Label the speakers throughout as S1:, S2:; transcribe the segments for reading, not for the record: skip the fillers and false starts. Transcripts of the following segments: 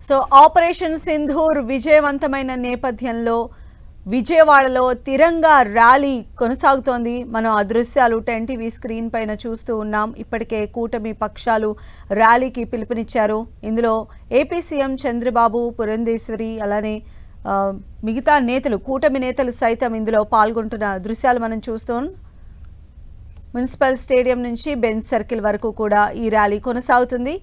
S1: So operation Sindoor విజయవంతమైన నేపథ్యంలో విజయవాడలో తిరంగా ర్యాలీ కొనసాగుతోంది. మనం ఆ దృశ్యాలు 10 టీవీ స్క్రీన్ పైన చూస్తూ ఉన్నాం. ఇప్పటికే కూటమి పక్షాలు ర్యాలీకి పిలుపునిచ్చారు. ఇందులో ఏపీ సీఎం చంద్రబాబు, పురంధేశ్వరి అలానే మిగతా నేతలు, కూటమి నేతలు సైతం ఇందులో పాల్గొంటున్న దృశ్యాలు మనం చూస్తాం. మున్సిపల్ స్టేడియం నుంచి బెంజ్ సర్కిల్ వరకు కూడా ఈ ర్యాలీ కొనసాగుతుంది.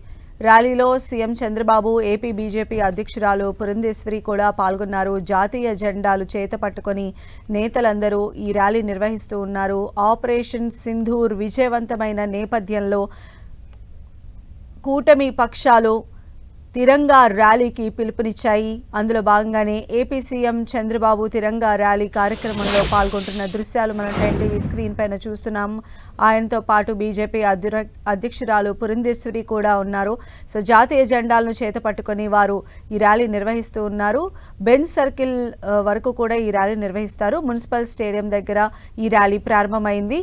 S1: ర్యాలీలో సీఎం చంద్రబాబు, ఏపీ బీజేపీ అధ్యక్షురాలు పురంధేశ్వరి కూడా పాల్గొన్నారు. జాతీయ జెండాలు చేత పట్టుకొని నేతలందరూ ఈ ర్యాలీ నిర్వహిస్తూ ఉన్నారు. ఆపరేషన్ సింధూర్ విజయవంతమైన నేపథ్యంలో కూటమి పక్షాలు తిరంగా ర్యాలీకి పిలుపునిచ్చాయి. అందులో భాగంగానే ఏపీ సీఎం చంద్రబాబు తిరంగా ర్యాలీ కార్యక్రమంలో పాల్గొంటున్న దృశ్యాలు మనం 10 టీవీ స్క్రీన్ పైన చూస్తున్నాం. ఆయనతో పాటు బీజేపీ అధ్యక్షురాలు పురంధేశ్వరి కూడా ఉన్నారు. సో జాతీయ జెండాలను చేతపట్టుకొని వారు ఈ ర్యాలీ నిర్వహిస్తూ ఉన్నారు. బెంజ్ సర్కిల్ వరకు కూడా ఈ ర్యాలీ నిర్వహిస్తారు. మున్సిపల్ స్టేడియం దగ్గర ఈ ర్యాలీ ప్రారంభమైంది.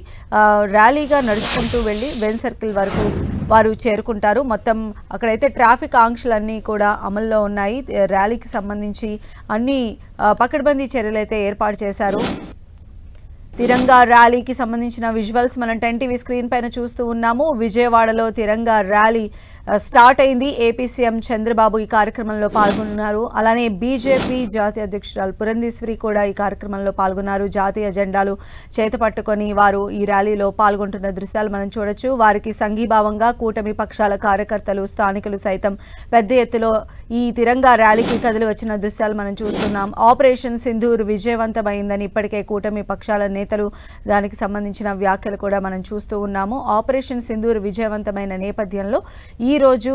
S1: ర్యాలీగా నడుచుకుంటూ వెళ్ళి బెంజ్ సర్కిల్ వరకు వారు చేరుకుంటారు. మొత్తం అక్కడైతే ట్రాఫిక్ ఆంక్షలన్నీ కూడా అమల్లో ఉన్నాయి. ర్యాలీకి సంబంధించి అన్ని పకడ్బందీ చర్యలు అయితే ఏర్పాటు చేశారు. తిరంగా ర్యాలీకి సంబంధించిన విజువల్స్ మనం 10 టీవీ స్క్రీన్ పైన చూస్తూ ఉన్నాము. విజయవాడలో తిరంగా ర్యాలీ స్టార్ట్ అయింది. ఏపీ సీఎం చంద్రబాబు ఈ కార్యక్రమంలో పాల్గొన్నారు. అలానే బీజేపీ జాతీయ అధ్యక్షురాలు పురంధేశ్వరి కూడా ఈ కార్యక్రమంలో పాల్గొన్నారు. జాతీయ జెండాలు చేతపట్టుకొని వారు ఈ ర్యాలీలో పాల్గొంటున్న దృశ్యాలు మనం చూడొచ్చు. వారికి సంఘీభావంగా కూటమి పక్షాల కార్యకర్తలు, స్థానికులు సైతం పెద్ద ఎత్తులో ఈ తిరంగా ర్యాలీకి కదిలి వచ్చిన దృశ్యాలు మనం చూస్తున్నాం. ఆపరేషన్ సింధూర్ విజయవంతమైందని ఇప్పటికే కూటమి పక్షాల నేతలు దానికి సంబంధించిన వ్యాఖ్యలు కూడా మనం చూస్తూ ఉన్నాము. ఆపరేషన్ సింధూర్ విజయవంతమైన నేపథ్యంలో ఈ రోజు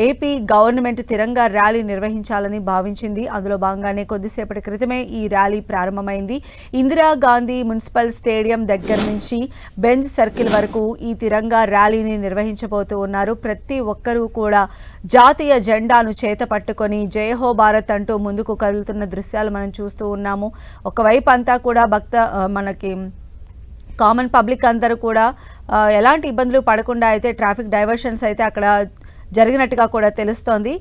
S1: ఏపీ గవర్నమెంట్ తిరంగా ర్యాలీ నిర్వహించాలని భావించింది. అందులో భాగంగానే కొద్దిసేపటి క్రితమే ఈ ర్యాలీ ప్రారంభమైంది. ఇందిరాగాంధీ మున్సిపల్ స్టేడియం దగ్గర నుంచి బెంజ్ సర్కిల్ వరకు ఈ తిరంగా ర్యాలీని నిర్వహించబోతూ ఉన్నారు. ప్రతి ఒక్కరూ కూడా జాతీయ జెండాను చేత పట్టుకొని జయహో భారత్ అంటూ ముందుకు కదులుతున్న దృశ్యాలు మనం చూస్తూ ఉన్నాము. ఒకవైపు అంతా కూడా మనకి కామన్ పబ్లిక్ అందరూ కూడా ఎలాంటి ఇబ్బందులు పడకుండా అయితే ట్రాఫిక్ డైవర్షన్స్ అయితే అక్కడ జరిగినట్టుగా కూడా తెలుస్తోంది.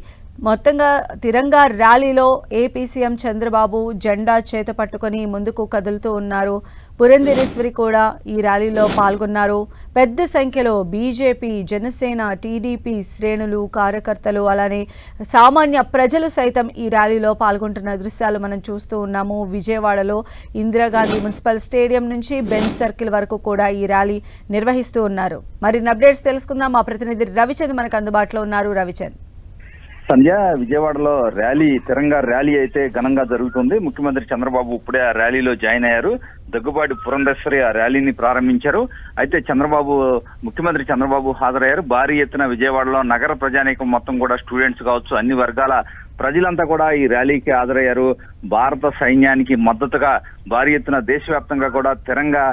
S1: మొత్తంగా తిరంగా ర్యాలీలో ఏపీ సీఎం చంద్రబాబు జెండా చేత పట్టుకొని ముందుకు కదులుతూ ఉన్నారు. పురంధేశ్వరి కూడా ఈ ర్యాలీలో పాల్గొన్నారు. పెద్ద సంఖ్యలో బీజేపీ, జనసేన, టీడీపీ శ్రేణులు, కార్యకర్తలు అలానే సామాన్య ప్రజలు సైతం ఈ ర్యాలీలో పాల్గొంటున్న దృశ్యాలు మనం చూస్తూ ఉన్నాము. విజయవాడలో ఇందిరాగాంధీ మున్సిపల్ స్టేడియం నుంచి బెంజ్ సర్కిల్ వరకు కూడా ఈ ర్యాలీ నిర్వహిస్తూ ఉన్నారు. మరిన్ని అప్డేట్స్ తెలుసుకుందాం. మా ప్రతినిధి రవిచంద్ మనకు అందుబాటులో ఉన్నారు. రవిచంద్.
S2: సంధ్య, విజయవాడలో తిరంగా ర్యాలీ అయితే ఘనంగా జరుగుతుంది. ముఖ్యమంత్రి చంద్రబాబు ఇప్పుడే ఆ ర్యాలీలో జాయిన్ అయ్యారు. దగ్గుబాటి పురంధేశ్వరి ఆ ర్యాలీని ప్రారంభించారు. అయితే ముఖ్యమంత్రి చంద్రబాబు హాజరయ్యారు. భారీ ఎత్తున విజయవాడలో నగర ప్రజానీకం మొత్తం కూడా స్టూడెంట్స్ కావచ్చు, అన్ని వర్గాల ప్రజలంతా కూడా ఈ ర్యాలీకి హాజరయ్యారు. భారత సైన్యానికి మద్దతుగా భారీ ఎత్తున దేశవ్యాప్తంగా కూడా తిరంగా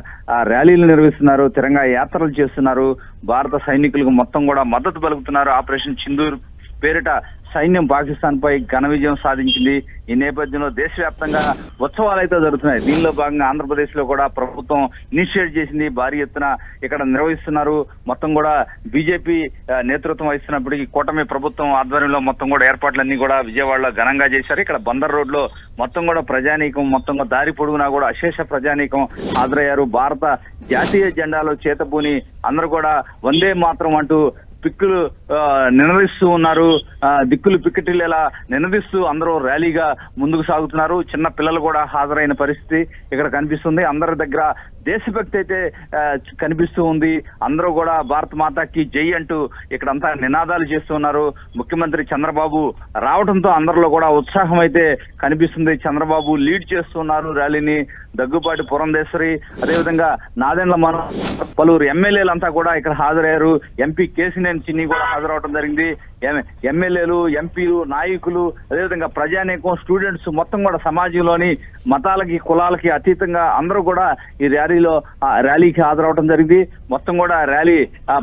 S2: ర్యాలీలు నిర్వహిస్తున్నారు, తిరంగా యాత్రలు చేస్తున్నారు. భారత సైనికులకు మొత్తం కూడా మద్దతు పలుకుతున్నారు. ఆపరేషన్ సింధూర్ పేరిట సైన్యం పాకిస్తాన్ పై ఘన విజయం సాధించింది. ఈ నేపథ్యంలో దేశవ్యాప్తంగా ఉత్సవాలు అయితే జరుగుతున్నాయి. దీనిలో భాగంగా ఆంధ్రప్రదేశ్ లో కూడా ప్రభుత్వం ఇనిషియేట్ చేసింది. భారీ ఎత్తున ఇక్కడ నిర్వహిస్తున్నారు. మొత్తం కూడా బీజేపీ నేతృత్వం వహిస్తున్నప్పటికీ కూటమి ప్రభుత్వం ఆధ్వర్యంలో మొత్తం కూడా ఏర్పాట్లన్నీ కూడా విజయవాడలో ఘనంగా చేశారు. ఇక్కడ బందర్ రోడ్ లో మొత్తం కూడా ప్రజానీకం మొత్తం దారి పొడుగునా కూడా అశేష ప్రజానీకం హాజరయ్యారు. భారత జాతీయ జెండాలు చేతబూని అందరూ కూడా వందే మాత్రం అంటూ పిక్కులు నినదిస్తూ ఉన్నారు. దిక్కులు పికెటిల్లా నినదిస్తూ అందరూ ర్యాలీగా ముందుకు సాగుతున్నారు. చిన్న పిల్లలు కూడా హాజరైన పరిస్థితి ఇక్కడ కనిపిస్తుంది. అందరి దగ్గర దేశభక్తి అయితే కనిపిస్తూ ఉంది. అందరూ కూడా భారత మాతాకి జై అంటూ ఇక్కడంతా నినాదాలు చేస్తున్నారు. ముఖ్యమంత్రి చంద్రబాబు రావడంతో అందరిలో కూడా ఉత్సాహం అయితే కనిపిస్తుంది. చంద్రబాబు లీడ్ చేస్తున్నారు ర్యాలీని. దగ్గుబాటి పురంధేశ్వరి, అదేవిధంగా నాదెండ్ల పలువురు ఎమ్మెల్యేలంతా కూడా ఇక్కడ హాజరయ్యారు. ఎంపీ కేసినేని చిన్ని కూడా హాజరవడం జరిగింది. ఎమ్మెల్యేలు, ఎంపీలు, నాయకులు, అదేవిధంగా ప్రజానీకం, స్టూడెంట్స్ మొత్తం కూడా సమాజంలోని మతాలకి, కులాలకి అతీతంగా అందరూ కూడా ఈ ర్యాలీకి హాజరవడం జరిగింది. మొత్తం కూడా ర్యాలీ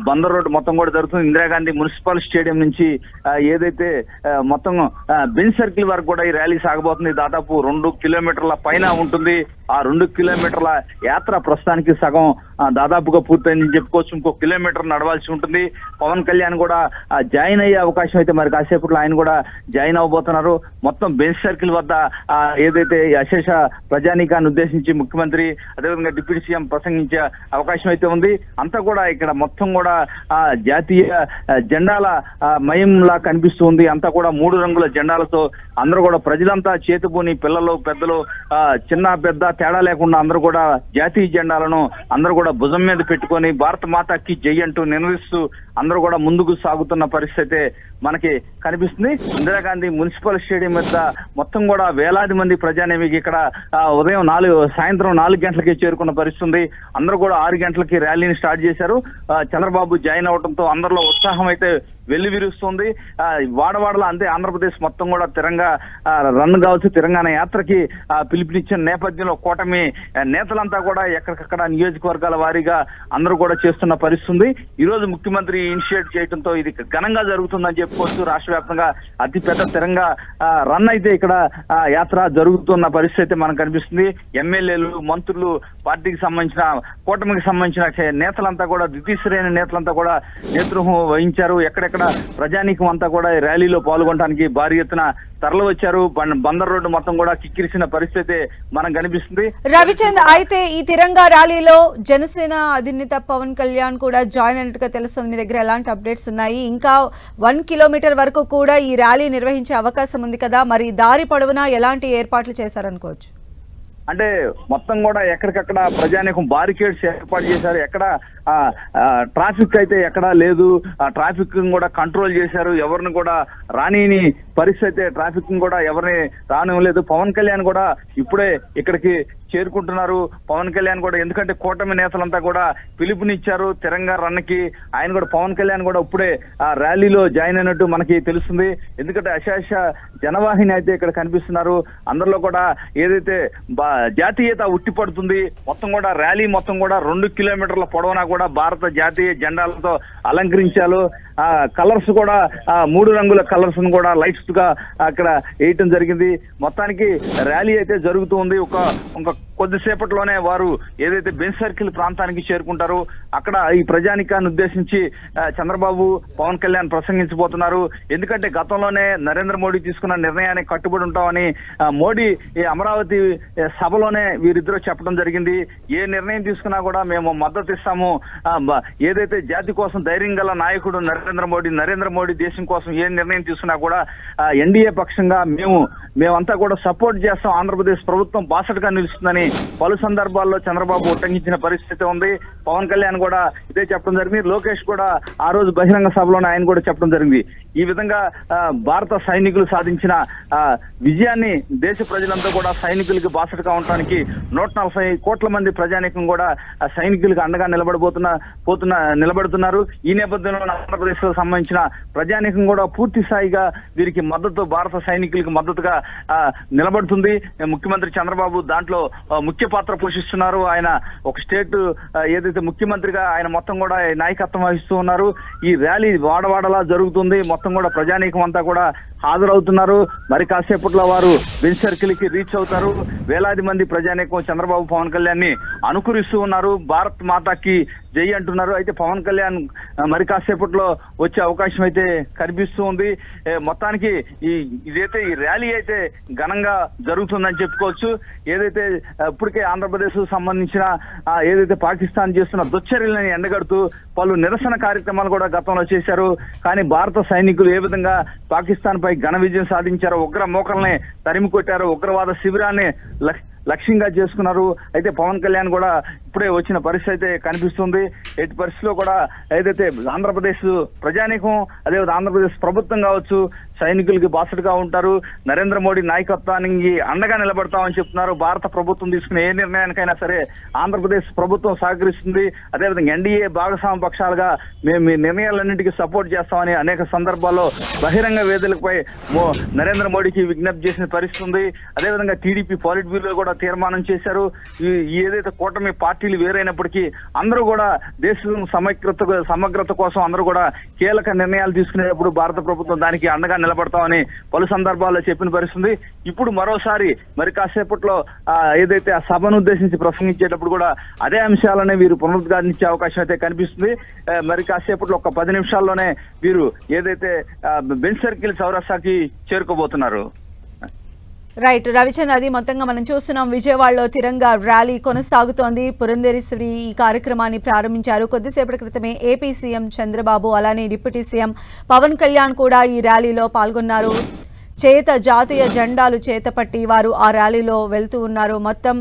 S2: బందర్ రోడ్ మొత్తం కూడా జరుగుతుంది. ఇందిరాగాంధీ మున్సిపల్ స్టేడియం నుంచి ఏదైతే మొత్తం బెంజ్ సర్కిల్ వరకు కూడా ఈ ర్యాలీ సాగబోతుంది. దాదాపు 2 కిలోమీటర్ల పైన ఉంటుంది. ఆ 2 కిలోమీటర్ల యాత్ర ప్రస్తుతానికి సగం దాదాపుగా పూర్తయిందని చెప్పుకోవచ్చు. ఇంకో కిలోమీటర్ నడవాల్సి ఉంటుంది. పవన్ కళ్యాణ్ కూడా జాయిన్ అయ్యే అవకాశం అయితే మరి కాసేపట్లో ఆయన కూడా జాయిన్ అవబోతున్నారు. మొత్తం బెంచ్ సర్కిల్ వద్ద ఏదైతే అశేష ప్రజానీకాన్ని ఉద్దేశించి ముఖ్యమంత్రి అదేవిధంగా డిప్యూటీ సీఎం ప్రసంగించే అవకాశం అయితే ఉంది. అంతా కూడా ఇక్కడ మొత్తం కూడా జాతీయ జెండాల మయంలా కనిపిస్తుంది. అంతా కూడా 3 రంగుల జెండాలతో అందరూ కూడా ప్రజలంతా చేతుబూని పిల్లలు పెద్దలు చిన్న పెద్ద తేడా లేకుండా అందరూ కూడా జాతీయ జెండాలను అందరూ కూడా భుజం మీద పెట్టుకొని భారత మాతాకి జై అంటూ నినదిస్తూ అందరూ కూడా ముందుకు సాగుతున్న పరిస్థితి మనకి కనిపిస్తుంది. ఇందిరాగాంధీ మున్సిపల్ స్టేడియం వద్ద మొత్తం కూడా వేలాది మంది ప్రజానేమికి ఇక్కడ ఉదయం సాయంత్రం 4 గంటలకి చేరుకున్న పరిస్థితి ఉంది. అందరూ కూడా 6 గంటలకి ర్యాలీని స్టార్ట్ చేశారు. చంద్రబాబు జాయిన్ అవడంతో అందరిలో ఉత్సాహం అయితే వెల్లివిరుస్తుంది. వాడవాడలో అంతే ఆంధ్రప్రదేశ్ మొత్తం కూడా తిరంగా రన్ కావచ్చు, తెలంగాణ యాత్రకి పిలుపునిచ్చిన నేపథ్యంలో కూటమి నేతలంతా కూడా ఎక్కడికక్కడ నియోజకవర్గాల వారీగా అందరూ కూడా చేస్తున్న పరిస్థితి. ఈ రోజు ముఖ్యమంత్రి ఇనిషియేట్ చేయడంతో ఇది ఘనంగా జరుగుతుందని చెప్పుకోవచ్చు. రాష్ట్ర వ్యాప్తంగా అతిపెద్ద తిరంగా రన్ అయితే ఇక్కడ యాత్ర జరుగుతున్న పరిస్థితి మనకు కనిపిస్తుంది. ఎమ్మెల్యేలు, మంత్రులు, పార్టీకి సంబంధించిన కూటమికి సంబంధించిన నేతలంతా కూడా ద్వితీయ శ్రేణి నేతలంతా కూడా నేతృత్వం వహించారు. ఎక్కడెక్కడ ప్రజానీకం అంతా కూడా ర్యాలీలో పాల్గొనడానికి భారీ ఎత్తున తరలి వచ్చారు. బందర్ రోడ్డు మొత్తం కూడా కిక్కిరిసిన పరిస్థితి మనకు కనిపిస్తుంది.
S1: రవిచంద్ర, అయితే ఈ తిరంగా ర్యాలీలో జనసేన అధినేత పవన్ కళ్యాణ్ కూడా జాయిన్ అయినట్టుగా తెలుస్తుంది. మీ దగ్గర ఎలాంటి అప్డేట్స్ ఉన్నాయి? ఇంకా 1 కిలోమీటర్ వరకు కూడా ఈ ర్యాలీ నిర్వహించే అవకాశం ఉంది కదా, మరి దారి పొడవునా ఎలాంటి ఏర్పాట్లు చేశారనుకోవచ్చు?
S2: అంటే మొత్తం కూడా ఎక్కడికక్కడ ప్రజానీకం బారికేడ్స్ ఏర్పాటు చేశారు. ఎక్కడ ట్రాఫిక్ అయితే ఎక్కడా లేదు. ఆ ట్రాఫిక్ కూడా కంట్రోల్ చేశారు. ఎవరిని కూడా రానిని పరిస్థితి, ట్రాఫిక్ కూడా ఎవరిని రానివ్వలేదు. పవన్ కళ్యాణ్ కూడా ఇప్పుడే ఇక్కడికి చేరుకుంటున్నారు. పవన్ కళ్యాణ్ కూడా ఎందుకంటే కూటమి నేతలంతా కూడా పిలుపునిచ్చారు తిరంగా రన్కి. ఆయన కూడా పవన్ కళ్యాణ్ కూడా ఇప్పుడే ఆ ర్యాలీలో జాయిన్ అయినట్టు మనకి తెలుస్తుంది. ఎందుకంటే అశేష జనవాహిని అయితే ఇక్కడ కనిపిస్తున్నారు. అందరిలో కూడా ఏదైతే జాతీయత ఉట్టిపడుతుంది. మొత్తం కూడా ర్యాలీ మొత్తం కూడా 2 కిలోమీటర్ల పొడవునా కూడా భారత జాతీయ జెండాలతో అలంకరించారు. కలర్స్ కూడా 3 రంగుల కలర్స్ కూడా లైట్స్ గా అక్కడ వేయటం జరిగింది. మొత్తానికి ర్యాలీ అయితే జరుగుతూ ఉంది. ఒక కొద్దిసేపట్లోనే వారు ఏదైతే బెంచ్ సర్కిల్ ప్రాంతానికి చేరుకుంటారో అక్కడ ఈ ప్రజానికాన్ని ఉద్దేశించి చంద్రబాబు, పవన్ కళ్యాణ్ ప్రసంగించబోతున్నారు. ఎందుకంటే గతంలోనే నరేంద్ర మోడీ తీసుకున్న నిర్ణయానికి కట్టుబడి ఉంటామని మోడీ ఈ అమరావతి సభలోనే వీరిద్దరూ చెప్పడం జరిగింది. ఏ నిర్ణయం తీసుకున్నా కూడా మేము మద్దతు ఇస్తాము. ఏదైతే జాతి కోసం ధైర్యం గల నాయకుడు నరేంద్ర మోడీ దేశం కోసం ఏ నిర్ణయం తీసుకున్నా కూడా ఎన్డీఏ పక్షంగా మేమంతా కూడా సపోర్ట్ చేస్తాం. ఆంధ్రప్రదేశ్ ప్రభుత్వం బాసటగా నిలుస్తుందని పలు సందర్భాల్లో చంద్రబాబు ఉట్టంకించిన పరిస్థితి ఉంది. పవన్ కళ్యాణ్ కూడా ఇదే చెప్పడం జరిగింది. లోకేష్ కూడా ఆ రోజు బహిరంగ సభలోనే ఆయన కూడా చెప్పడం జరిగింది. ఈ విధంగా భారత సైనికులు సాధించిన విజయాన్ని దేశ ప్రజలంతా కూడా సైనికులకి బాసటగా ఉండడానికి 140 కోట్ల మంది ప్రజానీకం కూడా సైనికులకు అండగా నిలబడుతున్నారు. ఈ నేపథ్యంలో ఆంధ్రప్రదేశ్ కు సంబంధించిన ప్రజానీకం కూడా పూర్తి స్థాయిగా వీరికి మద్దతు, భారత సైనికులకు మద్దతుగా నిలబడుతుంది. ముఖ్యమంత్రి చంద్రబాబు దాంట్లో ముఖ్య పాత్ర పోషిస్తున్నారు. ఆయన ఒక స్టేట్ ఏదైతే ముఖ్యమంత్రిగా ఆయన మొత్తం కూడా నాయకత్వం వహిస్తూ ఉన్నారు. ఈ ర్యాలీ వాడవాడలా జరుగుతుంది. మొత్తం కూడా ప్రజానీకం అంతా కూడా హాజరవుతున్నారు. మరి కాసేపట్లో వారు బెంచ్ సర్కిల్ కి రీచ్ అవుతారు. వేలాది మంది ప్రజానీకం చంద్రబాబు, పవన్ కళ్యాణ్ ని అనుకరిస్తూ ఉన్నారు. భారత్ మాతాకి జై అంటున్నారు. అయితే పవన్ కళ్యాణ్ మరి కాసేపట్లో వచ్చే అవకాశం అయితే కనిపిస్తూ ఉంది. మొత్తానికి ఇదైతే ఈ ర్యాలీ అయితే ఘనంగా జరుగుతుందని చెప్పుకోవచ్చు. ఏదైతే ఇప్పటికే ఆంధ్రప్రదేశ్ సంబంధించిన ఏదైతే పాకిస్తాన్ చేస్తున్న దుశ్చర్యలను ఎండగడుతూ పలు నిరసన కార్యక్రమాలు కూడా గతంలో చేశారు. కానీ భారత సైనికులు ఏ విధంగా పాకిస్తాన్ పై ఘన విజయం సాధించారో, ఉగ్ర మోకల్ని తరిమి కొట్టారు, ఉగ్రవాద శిబిరాన్ని లక్ష్యంగా చేసుకున్నారు. అయితే పవన్ కళ్యాణ్ కూడా ఇప్పుడే వచ్చిన పరిస్థితి అయితే కనిపిస్తుంది. ఎట్టి పరిస్థితిలో కూడా ఏదైతే ఆంధ్రప్రదేశ్ ప్రజానీకం, అదేవిధంగా ఆంధ్రప్రదేశ్ ప్రభుత్వం కావచ్చు సైనికులకి బాసటగా ఉంటారు. నరేంద్ర మోడీ నాయకత్వానికి అండగా నిలబడతామని చెప్తున్నారు. భారత ప్రభుత్వం తీసుకునే ఏ నిర్ణయానికైనా సరే ఆంధ్రప్రదేశ్ ప్రభుత్వం సహకరిస్తుంది. అదేవిధంగా ఎన్డీఏ భాగస్వామ్య పక్షాలుగా మేము ఈ నిర్ణయాలన్నింటికీ సపోర్ట్ చేస్తామని అనేక సందర్భాల్లో బహిరంగ వేదికలపై నరేంద్ర మోడీకి విజ్ఞప్తి చేసిన పరిస్థితి ఉంది. అదేవిధంగా టీడీపీ పాలిట్ బ్యూరో కూడా తీర్మానం చేశారు. ఏదైతే కూటమి పార్టీలు వేరైనప్పటికీ అందరూ కూడా దేశం సమగ్రత కోసం అందరూ కూడా కీలక నిర్ణయాలు తీసుకునేటప్పుడు భారత ప్రభుత్వం దానికి అండగా నిలబడతామని పలు సందర్భాల్లో చెప్పిన పరిస్థితి. ఇప్పుడు మరోసారి మరి కాసేపట్లో ఏదైతే ఆ సభను ఉద్దేశించి ప్రసంగించేటప్పుడు కూడా అదే అంశాలనే వీరు పునరుద్ఘాటించే అవకాశం అయితే కనిపిస్తుంది. మరి కాసేపట్లో ఒక 10 నిమిషాల్లోనే వీరు ఏదైతే బెంచ్ సర్కిల్ చౌరస్తాకి చేరుకోబోతున్నారు.
S1: రైట్ రవిచంద్ర, అది మొత్తంగా మనం చూస్తున్నాం. విజయవాడలో తిరంగా ర్యాలీ కొనసాగుతోంది. పురంధేశ్వరి ఈ కార్యక్రమాన్ని ప్రారంభించారు. కొద్దిసేపటి క్రితమే ఏపీ సీఎం చంద్రబాబు అలానే డిప్యూటీ సీఎం పవన్ కళ్యాణ్ కూడా ఈ ర్యాలీలో పాల్గొన్నారు. జాతీయ జెండాలు చేతపట్టి వారు ఆ ర్యాలీలో వెళ్తూ ఉన్నారు. మొత్తం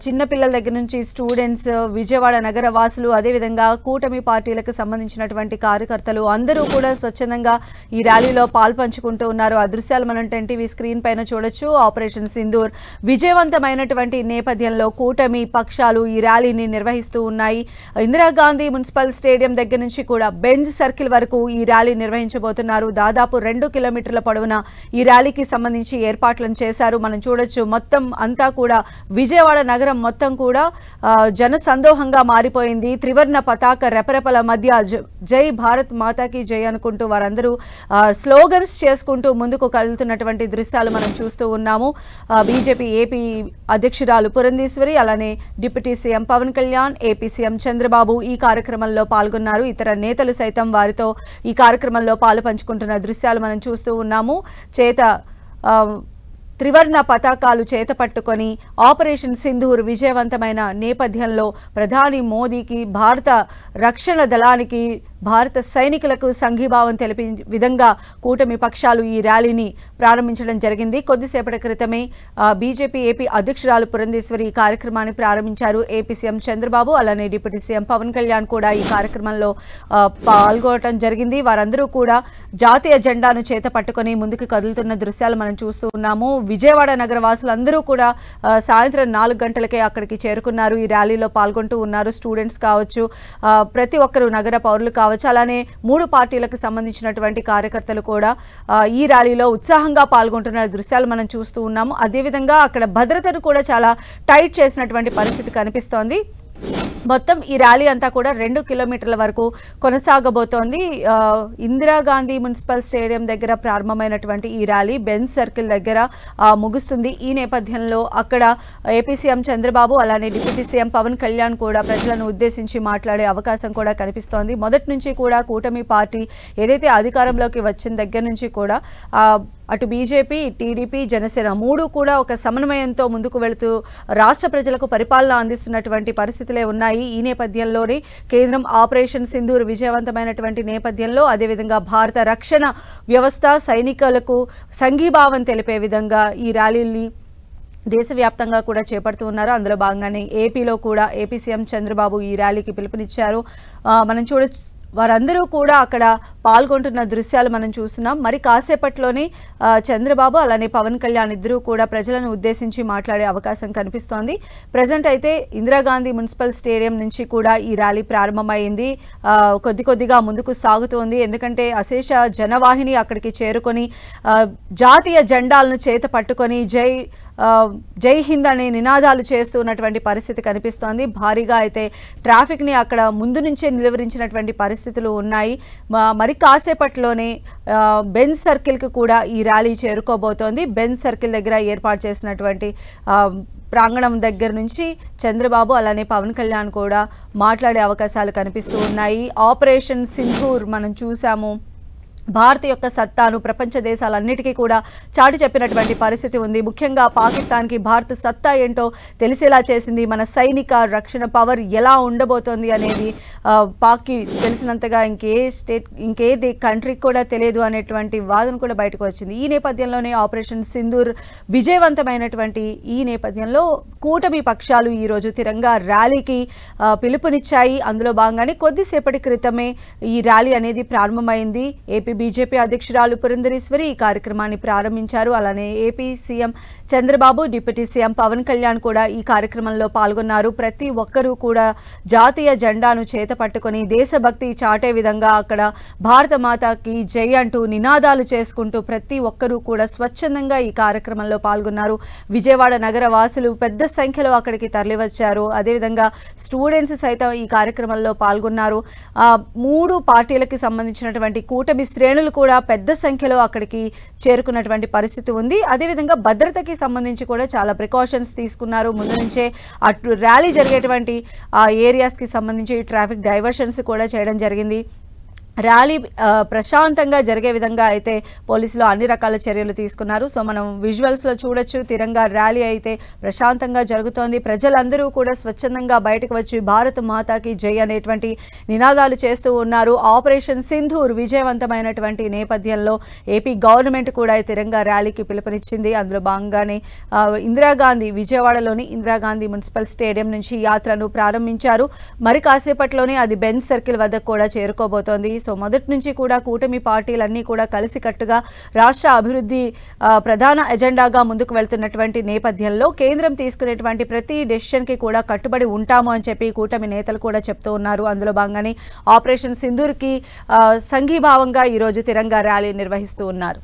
S1: చిన్నపిల్లల దగ్గర నుంచి స్టూడెంట్స్, విజయవాడ నగర వాసులు, అదేవిధంగా కూటమి పార్టీలకు సంబంధించినటువంటి కార్యకర్తలు అందరూ కూడా స్వచ్ఛందంగా ఈ ర్యాలీలో పాల్పంచుకుంటూ ఉన్నారు. ఆ దృశ్యాలు మనం 10 టీవీ స్క్రీన్ పైన చూడొచ్చు. ఆపరేషన్ సింధూర్ విజయవంతమైనటువంటి నేపథ్యంలో కూటమి పక్షాలు ఈ ర్యాలీని నిర్వహిస్తూ ఉన్నాయి. ఇందిరాగాంధీ మున్సిపల్ స్టేడియం దగ్గర నుంచి కూడా బెంజ్ సర్కిల్ వరకు ఈ ర్యాలీ నిర్వహించబోతున్నారు. దాదాపు 2 కిలోమీటర్ల పొడవున ఈ ర్యాలీకి సంబంధించి ఏర్పాట్లను చేశారు. మనం చూడొచ్చు మొత్తం అంతా కూడా విజయవాడ నగరం మొత్తం కూడా జన సందోహంగా మారిపోయింది. త్రివర్ణ పతాక రెపరెపల మధ్య జై భారత్ మాతాకి జై అనుకుంటూ వారందరూ స్లోగన్స్ చేసుకుంటూ ముందుకు కదులుతున్నటువంటి దృశ్యాలు మనం చూస్తూ ఉన్నాము. బీజేపీ ఏపీ అధ్యక్షురాలు పురంధేశ్వరి అలానే deputy CM Pawan Kalyan, AP CM Chandrababu ఈ కార్యక్రమంలో పాల్గొన్నారు. ఇతర నేతలు సైతం వారితో ఈ కార్యక్రమంలో పాలు పంచుకుంటున్న దృశ్యాలు మనం చూస్తూ ఉన్నాము. త్రివర్ణ పతాకాలు చేతపట్టుకొని ఆపరేషన్ సింధూర్ విజయవంతమైన నేపథ్యంలో ప్రధాని మోదీకి, భారత రక్షణ దళానికి, భారత సైనికులకు సంఘీభావం తెలిపే విధంగా కూటమి పక్షాలు ఈ ర్యాలీని ప్రారంభించడం జరిగింది. కొద్దిసేపటి క్రితమే బీజేపీ ఏపీ అధ్యక్షురాలు పురంధేశ్వరి ఈ కార్యక్రమాన్ని ప్రారంభించారు. ఏపీ సీఎం చంద్రబాబు అలానే డిప్యూటీ సీఎం పవన్ కళ్యాణ్ కూడా ఈ కార్యక్రమంలో పాల్గొనడం జరిగింది. వారందరూ కూడా జాతీయ జెండాను చేత పట్టుకొని ముందుకు కదులుతున్న దృశ్యాలు మనం చూస్తూ ఉన్నాము. విజయవాడ నగర వాసులందరూ కూడా సాయంత్రం 4 గంటలకే అక్కడికి చేరుకున్నారు. ఈ ర్యాలీలో పాల్గొంటూ ఉన్నారు. స్టూడెంట్స్ కావచ్చు, ప్రతి ఒక్కరు నగర పౌరులు కావచ్చు, అలానే 3 పార్టీలకు సంబంధించినటువంటి కార్యకర్తలు కూడా ఈ ర్యాలీలో ఉత్సాహంగా పాల్గొంటున్న దృశ్యాలు మనం చూస్తూ ఉన్నాము. అదేవిధంగా అక్కడ భద్రతను కూడా చాలా టైట్ చేసినటువంటి పరిస్థితి కనిపిస్తోంది. మొత్తం ఈ ర్యాలీ అంతా కూడా 2 కిలోమీటర్ల వరకు కొనసాగబోతోంది. ఇందిరాగాంధీ మున్సిపల్ స్టేడియం దగ్గర ప్రారంభమైనటువంటి ఈ ర్యాలీ బెంజ్ సర్కిల్ దగ్గర ముగుస్తుంది. ఈ నేపథ్యంలో అక్కడ ఏపీ సీఎం చంద్రబాబు అలానే డిప్యూటీ సీఎం పవన్ కళ్యాణ్ కూడా ప్రజలను ఉద్దేశించి మాట్లాడే అవకాశం కూడా కనిపిస్తోంది. మొదటి నుంచి కూడా కూటమి పార్టీ ఏదైతే అధికారంలోకి వచ్చిన దగ్గర నుంచి కూడా అటు బీజేపీ, టీడీపీ, జనసేన 3 కూడా ఒక సమన్వయంతో ముందుకు వెళుతూ రాష్ట్ర ప్రజలకు పరిపాలన అందిస్తున్నటువంటి పరిస్థితులే ఉన్నాయి. ఈ నేపథ్యంలోనే కేంద్రం ఆపరేషన్ సింధూర్ విజయవంతమైనటువంటి నేపథ్యంలో అదేవిధంగా భారత రక్షణ వ్యవస్థ సైనికులకు సంఘీభావం తెలిపే విధంగా ఈ ర్యాలీని దేశవ్యాప్తంగా కూడా చేపడుతూ ఉన్నారు. అందులో భాగంగానే ఏపీలో కూడా ఏపీ సీఎం చంద్రబాబు ఈ ర్యాలీకి పిలుపునిచ్చారు. మనం చూడొచ్చు వారందరూ కూడా అక్కడ పాల్గొంటున్న దృశ్యాలు మనం చూస్తున్నాం. మరి కాసేపట్లోనే చంద్రబాబు అలానే పవన్ కళ్యాణ్ ఇద్దరూ కూడా ప్రజలను ఉద్దేశించి మాట్లాడే అవకాశం కనిపిస్తోంది. ప్రజెంట్ అయితే ఇందిరాగాంధీ మున్సిపల్ స్టేడియం నుంచి కూడా ఈ ర్యాలీ ప్రారంభమైంది. కొద్దిగా ముందుకు సాగుతోంది. ఎందుకంటే అశేష జనవాహిని అక్కడికి చేరుకొని జాతీయ జెండాలను చేత పట్టుకొని జై హింద్ అనే నినాదాలు చేస్తున్నటువంటి పరిస్థితి కనిపిస్తోంది. భారీగా అయితే ట్రాఫిక్ని అక్కడ ముందు నుంచే నిలువరించినటువంటి పరిస్థితులు ఉన్నాయి. మరి కాసేపట్లోనే బెంజ్ సర్కిల్కి కూడా ఈ ర్యాలీ చేరుకోబోతోంది. బెంజ్ సర్కిల్ దగ్గర ఏర్పాటు చేసినటువంటి ప్రాంగణం దగ్గర నుంచి చంద్రబాబు అలానే పవన్ కళ్యాణ్ కూడా మాట్లాడే అవకాశాలు కనిపిస్తూ ఉన్నాయి. ఆపరేషన్ సింధూర్ మనం చూసాము. భారత్ యొక్క సత్తాను ప్రపంచ దేశాలన్నిటికీ కూడా చాటి చెప్పినటువంటి పరిస్థితి ఉంది. ముఖ్యంగా పాకిస్తాన్కి భారత్ సత్తా ఏంటో తెలిసేలా చేసింది. మన సైనిక రక్షణ పవర్ ఎలా ఉండబోతోంది అనేది పాక్కి తెలిసినంతగా ఇంకేది కంట్రీకి కూడా తెలియదు అనేటువంటి వాదన కూడా బయటకు వచ్చింది. ఈ నేపథ్యంలోనే ఆపరేషన్ సింధూర్ విజయవంతమైనటువంటి ఈ నేపథ్యంలో కూటమి పక్షాలు ఈరోజు తిరంగా ర్యాలీకి పిలుపునిచ్చాయి. అందులో భాగంగానే కొద్దిసేపటి క్రితమే ఈ ర్యాలీ అనేది ప్రారంభమైంది. ఏపీ బీజేపీ అధ్యక్షురాలు పురంధేశ్వరి ఈ కార్యక్రమాన్ని ప్రారంభించారు. అలానే AP CM Chandrababu, deputy CM Pawan Kalyan కూడా ఈ కార్యక్రమంలో పాల్గొన్నారు. ప్రతి ఒక్కరూ కూడా జాతీయ జెండాను చేత పట్టుకొని దేశభక్తి చాటే విధంగా అక్కడ భారత మాతాకి జై అంటూ నినాదాలు చేసుకుంటూ ప్రతి ఒక్కరూ కూడా స్వచ్ఛందంగా ఈ కార్యక్రమంలో పాల్గొన్నారు. విజయవాడ నగర వాసులు పెద్ద సంఖ్యలో అక్కడికి తరలివచ్చారు. అదేవిధంగా స్టూడెంట్స్ సైతం ఈ కార్యక్రమంలో పాల్గొన్నారు. 3 పార్టీలకు సంబంధించినటువంటి కూటమి శ్రేణులు కూడా పెద్ద సంఖ్యలో అక్కడికి చేరుకున్నటువంటి పరిస్థితి ఉంది. అదేవిధంగా భద్రతకి సంబంధించి కూడా చాలా ప్రికాషన్స్ తీసుకున్నారు. ముందు నుంచే అటు ర్యాలీ జరిగేటువంటి ఏరియాస్కి సంబంధించి ట్రాఫిక్ డైవర్షన్స్ కూడా చేయడం జరిగింది. ర్యాలీ ప్రశాంతంగా జరిగే విధంగా అయితే పోలీసులు అన్ని రకాల చర్యలు తీసుకున్నారు. సో మనం విజువల్స్లో చూడొచ్చు, తిరంగా ర్యాలీ అయితే ప్రశాంతంగా జరుగుతోంది. ప్రజలందరూ కూడా స్వచ్ఛందంగా బయటకు వచ్చి భారత్ మాతాకి జై అనేటువంటి నినాదాలు చేస్తూ ఉన్నారు. ఆపరేషన్ సింధూర్ విజయవంతమైనటువంటి నేపథ్యంలో ఏపీ గవర్నమెంట్ కూడా ఈ తిరంగా ర్యాలీకి పిలుపునిచ్చింది. అందులో భాగంగానే ఇందిరాగాంధీ విజయవాడలోని ఇందిరాగాంధీ మున్సిపల్ స్టేడియం నుంచి యాత్రను ప్రారంభించారు. మరి కాసేపట్లోనే అది బెంచ్ సర్కిల్ వద్దకు కూడా చేరుకోబోతోంది. సో మొదటి నుంచి కూడా కూటమి పార్టీలన్నీ కూడా కలిసికట్టుగా రాష్ట్ర అభివృద్ధి ప్రధాన ఎజెండాగా ముందుకు వెళ్తున్నటువంటి నేపథ్యంలో కేంద్రం తీసుకునేటువంటి ప్రతి డెసిషన్కి కూడా కట్టుబడి ఉంటాము అని చెప్పి కూటమి నేతలు కూడా చెప్తూ ఉన్నారు. అందులో భాగంగానే ఆపరేషన్ సింధూర్కి సంఘీభావంగా ఈరోజు తిరంగా ర్యాలీ నిర్వహిస్తూ ఉన్నారు.